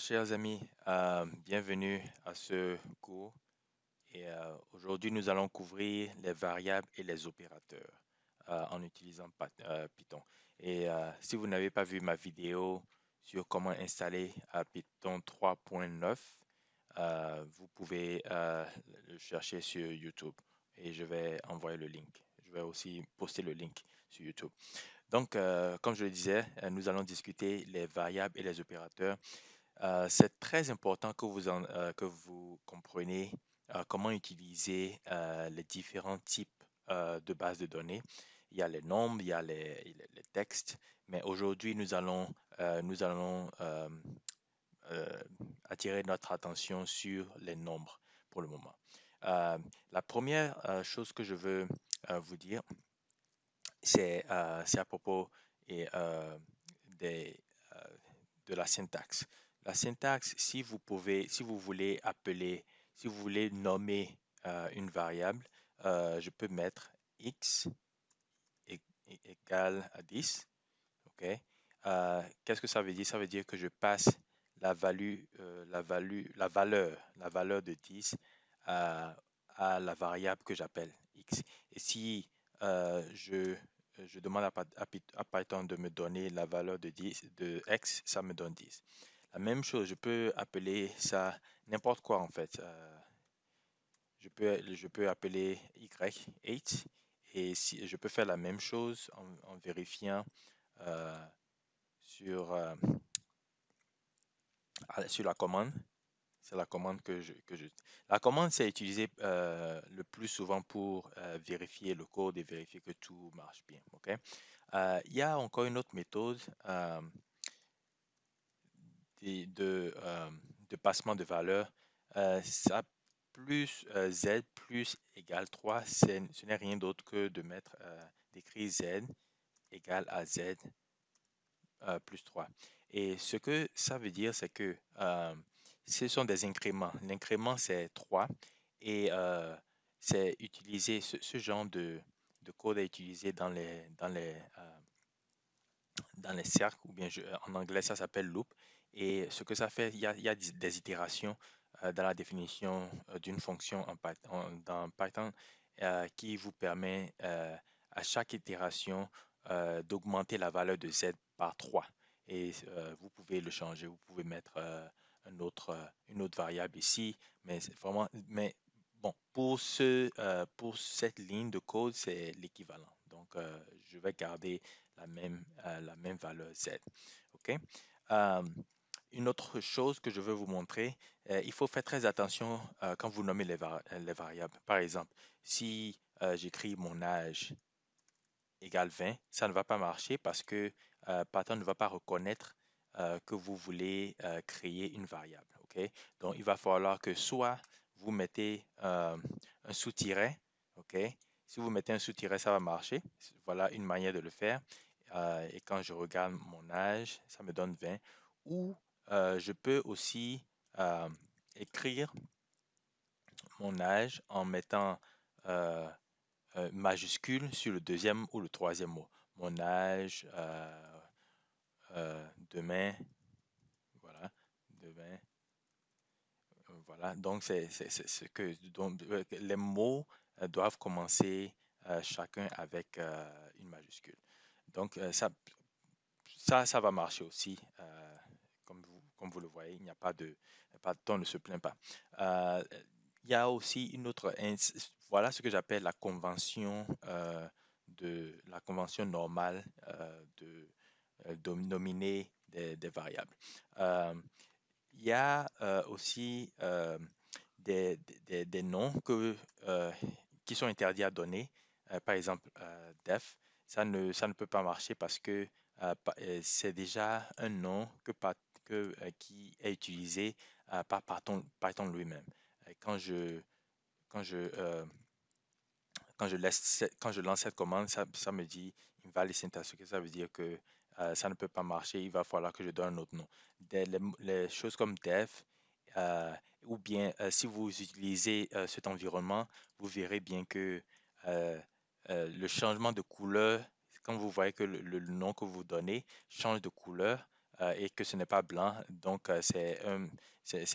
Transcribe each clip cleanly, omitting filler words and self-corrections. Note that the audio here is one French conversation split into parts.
Chers amis, bienvenue à ce cours. Aujourd'hui, nous allons couvrir les variables et les opérateurs en utilisant Python. Si vous n'avez pas vu ma vidéo sur comment installer Python 3.9, vous pouvez le chercher sur YouTube et je vais envoyer le link. Je vais aussi poster le link sur YouTube. Donc, comme je le disais, nous allons discuter les variables et les opérateurs. C'est très important que vous compreniez comment utiliser les différents types de bases de données. Il y a les nombres, il y a les textes, mais aujourd'hui, nous allons attirer notre attention sur les nombres pour le moment. La première chose que je veux vous dire, c'est à propos et, des, euh, de la syntaxe. La syntaxe, si vous voulez appeler, si vous voulez nommer une variable, je peux mettre x égale à 10. OK? Qu'est-ce que ça veut dire? Ça veut dire que je passe la valeur de 10 à, à la variable que j'appelle x. Et si je demande à Python de me donner la valeur de 10, de x, ça me donne 10. La même chose, je peux appeler ça n'importe quoi en fait. Je peux appeler y8 et si, je peux faire la même chose en vérifiant euh, sur, sur la commande. C'est la commande que je... La commande, c'est utilisé le plus souvent pour vérifier le code et vérifier que tout marche bien. OK? Il y a encore une autre méthode de, de, euh, de passement de valeur. Ça plus z plus égale 3, ce n'est rien d'autre que de mettre, d'écrire z égale à z plus 3. Et ce que ça veut dire, c'est que ce sont des incréments. L'incrément, c'est 3 et c'est utilisé, ce genre de code est utilisé dans les cercles, ou bien en anglais, ça s'appelle loop. Et ce que ça fait, il y a des itérations dans la définition d'une fonction dans Python qui vous permet à chaque itération d'augmenter la valeur de z par 3. Et vous pouvez le changer, vous pouvez mettre une autre variable ici, mais c'est vraiment, mais bon, pour cette ligne de code, c'est l'équivalent. Donc, je vais garder la même valeur Z. OK? Euh, une autre chose que je veux vous montrer, il faut faire très attention quand vous nommez les variables. Par exemple, si j'écris mon âge égale 20, ça ne va pas marcher parce que Python ne va pas reconnaître que vous voulez créer une variable. OK? Donc, il va falloir que soit vous mettez un sous-tiret. OK? Si vous mettez un sous-tiret, ça va marcher. Voilà une manière de le faire. Et quand je regarde mon âge, ça me donne 20. Ou je peux aussi écrire mon âge en mettant euh, majuscule sur le deuxième ou le troisième mot. Mon âge, demain, voilà, demain, voilà. Donc, c'est ce que donc, les mots doivent commencer chacun avec une majuscule. Donc, ça va marcher aussi. Comme vous le voyez, il n'y a pas de, on ne se plaint pas. Euh, il y a aussi une autre, voilà ce que j'appelle la convention normale de nominer des variables. Euh, il y a aussi des noms qui sont interdits à donner. Par exemple, def, ça ne peut pas marcher parce que c'est déjà un nom qui est utilisé par Python lui-même. Et quand je, euh, quand je lance cette commande, ça me dit invalid syntax, ce que ça veut dire que ça ne peut pas marcher, il va falloir que je donne un autre nom. Les choses comme def, euh, ou bien si vous utilisez cet environnement, vous verrez bien que euh, le changement de couleur, quand vous voyez que le nom que vous donnez change de couleur, et que ce n'est pas blanc. Donc, c'est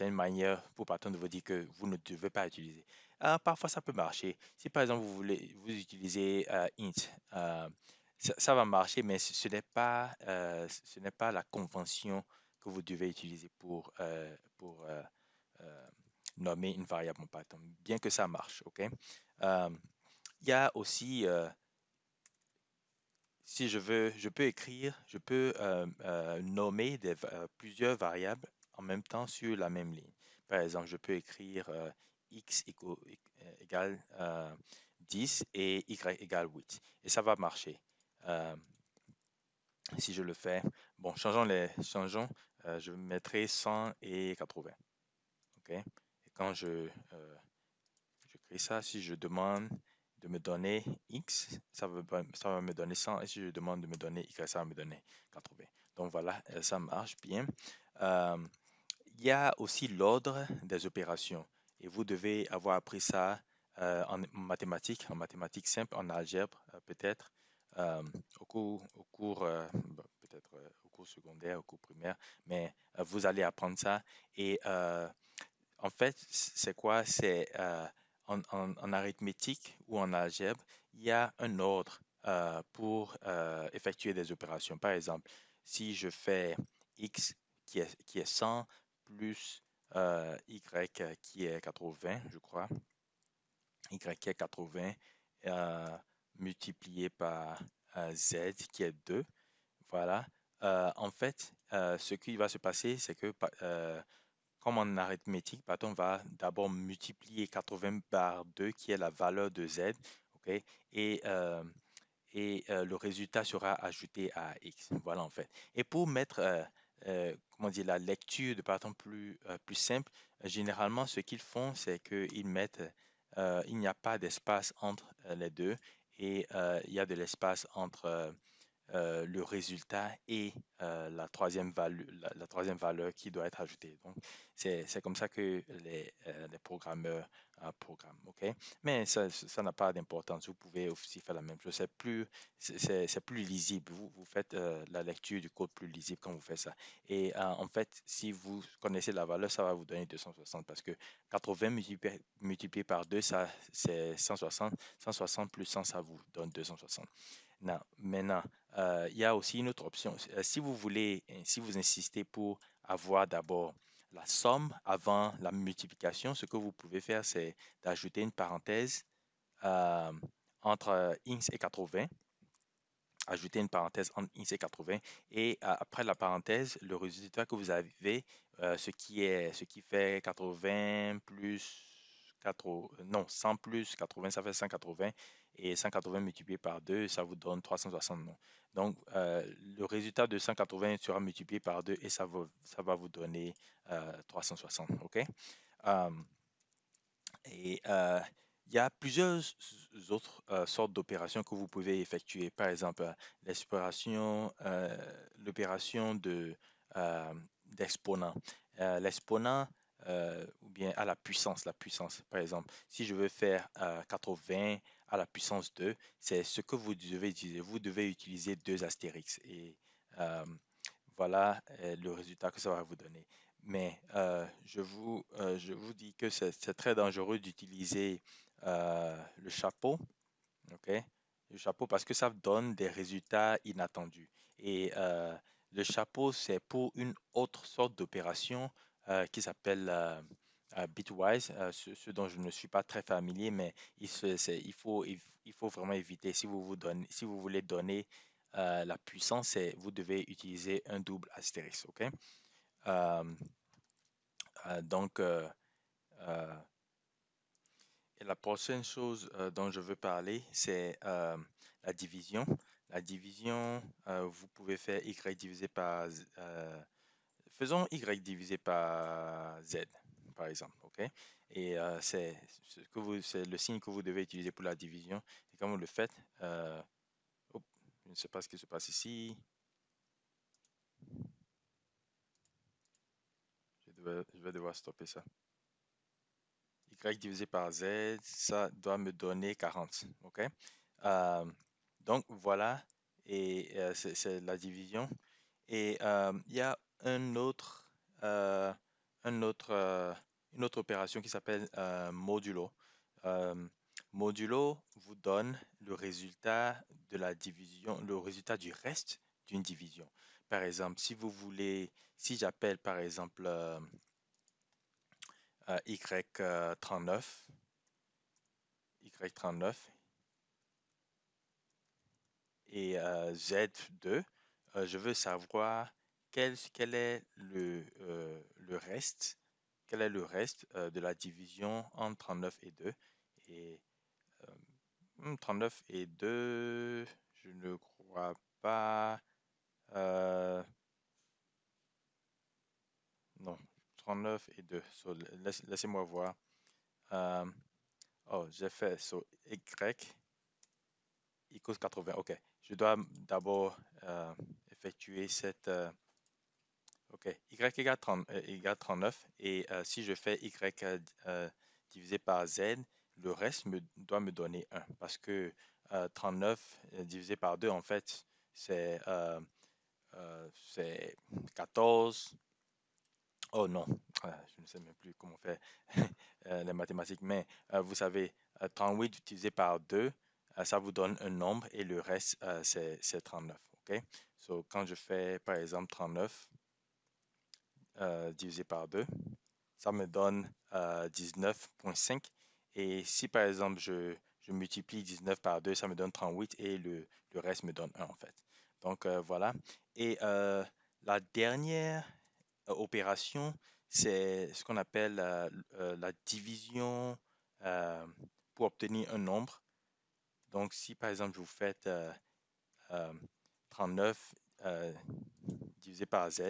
une manière pour Python de vous dire que vous ne devez pas utiliser. Parfois, ça peut marcher. Si par exemple, vous utilisez int, euh, ça va marcher, mais ce n'est pas la convention que vous devez utiliser pour nommer une variable en Python, bien que ça marche, OK? Euh, il y a aussi, si je veux, je peux nommer plusieurs variables en même temps sur la même ligne. Par exemple, je peux écrire x égale 10 et y égale 8. Et ça va marcher. Euh, si je le fais, bon, changeons, je mettrai 100 et 80. OK? Et quand je crée ça, si je demande de me donner X, ça va me donner 100. Et si je demande de me donner Y, ça va me donner 80. Donc voilà, ça marche bien. Euh, il y a aussi l'ordre des opérations. Et vous devez avoir appris ça en mathématiques simples, en algèbre peut-être, euh, au cours peut-être au cours secondaire, au cours primaire. Mais vous allez apprendre ça. Et en fait, c'est quoi? C'est en arithmétique ou en algèbre, il y a un ordre pour effectuer des opérations. Par exemple, si je fais x qui est 100 plus y qui est 80, je crois, y qui est 80 euh, multiplié par z qui est 2, voilà. En fait, ce qui va se passer, c'est que comme en arithmétique, Python va d'abord multiplier 80 par 2, qui est la valeur de z, ok? Et, euh, le résultat sera ajouté à x. Voilà, en fait. Et pour mettre, comment dire, la lecture de Python plus simple, généralement, ce qu'ils font, c'est qu'ils mettent, il n'y a pas d'espace entre les deux et il y a de l'espace entre le résultat et la troisième valeur qui doit être ajoutée. Donc, c'est comme ça que les programmeurs programment. OK? Mais ça n'a pas d'importance. Vous pouvez aussi faire la même chose. C'est plus lisible. Vous faites la lecture du code plus lisible quand vous faites ça. Et en fait, si vous connaissez la valeur, ça va vous donner 260 parce que 80 multiplié par 2, ça, c'est 160. 160 plus 100, ça vous donne 260. Non, maintenant, il y a aussi une autre option. Si vous voulez, si vous insistez pour avoir d'abord la somme avant la multiplication, ce que vous pouvez faire, c'est d'ajouter une parenthèse euh, entre x et 80, ajouter une parenthèse entre x et 80, et après la parenthèse, le résultat que vous avez, ce qui fait 80 plus 80, non, 100 plus 80, ça fait 180, et 180 multiplié par 2, ça vous donne 360. Non. Donc, le résultat de 180 sera multiplié par 2 et ça va vous donner 360. OK? Euh, et il y a plusieurs autres sortes d'opérations que vous pouvez effectuer. Par exemple, l'opération d'exponent. L'exponent ou bien à la puissance. Par exemple, si je veux faire 80 à la puissance 2, c'est ce que vous devez utiliser. Vous devez utiliser deux astérix. Et euh, voilà le résultat que ça va vous donner. Mais je vous dis que c'est très dangereux d'utiliser le chapeau, ok? Le chapeau parce que ça donne des résultats inattendus. Et le chapeau, c'est pour une autre sorte d'opération qui s'appelle bitwise, ce dont je ne suis pas très familier, mais il faut vraiment éviter. Si vous voulez donner la puissance, vous devez utiliser un double astérisque, ok? Euh, donc, euh, et la prochaine chose dont je veux parler, c'est la division. La division, vous pouvez faire y divisé par faisons y divisé par z, par exemple, ok? Et c'est le signe que vous devez utiliser pour la division. Et quand vous le faites, hop, je ne sais pas ce qui se passe ici. Je vais devoir stopper ça. Y divisé par Z, ça doit me donner 40. OK? Euh, donc voilà, et c'est la division. Et il y a euh, un autre, une autre opération qui s'appelle modulo. Euh, Modulo vous donne le résultat de la division, le résultat du reste d'une division. Par exemple, si vous voulez, si j'appelle par exemple Y39, Y39 et Z2, je veux savoir quel est le reste, quel est le reste de la division entre 39 et 2. Et 39 et 2, je ne crois pas. euh, non, 39 et 2. So, laissez-moi voir. Euh, oh, j'ai fait Y equals 80. OK. Je dois d'abord effectuer cette. OK. Y égale 30, égale 39. Et si je fais Y divisé par Z, le reste doit me donner 1. Parce que 39 divisé par 2, en fait, c'est 14. Oh non, je ne sais même plus comment faire les mathématiques, mais vous savez, 38 divisé par 2, ça vous donne un nombre et le reste, c'est 39. OK? So, quand je fais, par exemple, 39 divisé par 2, ça me donne 19,5. Et si, par exemple, je multiplie 19 par 2, ça me donne 38 et le reste me donne 1, en fait. Donc, voilà. Et la dernière opération, c'est ce qu'on appelle la division euh, pour obtenir un nombre. Donc, si par exemple vous faites euh, 39 euh, divisé par z,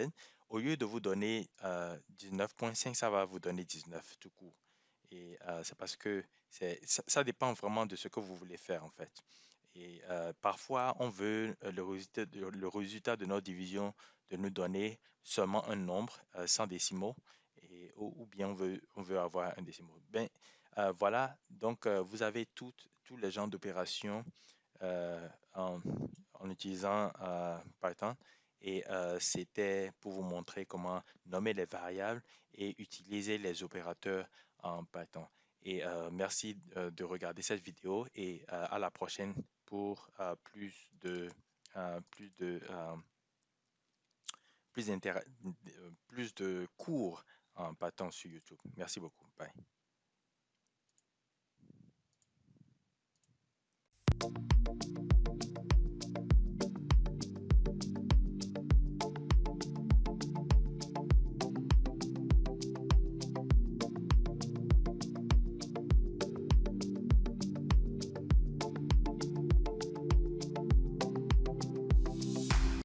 au lieu de vous donner 19,5, ça va vous donner 19 tout court. Et c'est parce que ça dépend vraiment de ce que vous voulez faire en fait. Et parfois, on veut le résultat de notre division de nous donner seulement un nombre sans décimaux, ou bien on veut avoir un décimaux. Ben, voilà, donc vous avez tous les genres d'opérations euh, en, en utilisant Python. Et c'était pour vous montrer comment nommer les variables et utiliser les opérateurs en Python. Et merci de regarder cette vidéo et à la prochaine pour euh, plus de, euh, plus, plus de cours en Python sur YouTube. Merci beaucoup. Bye.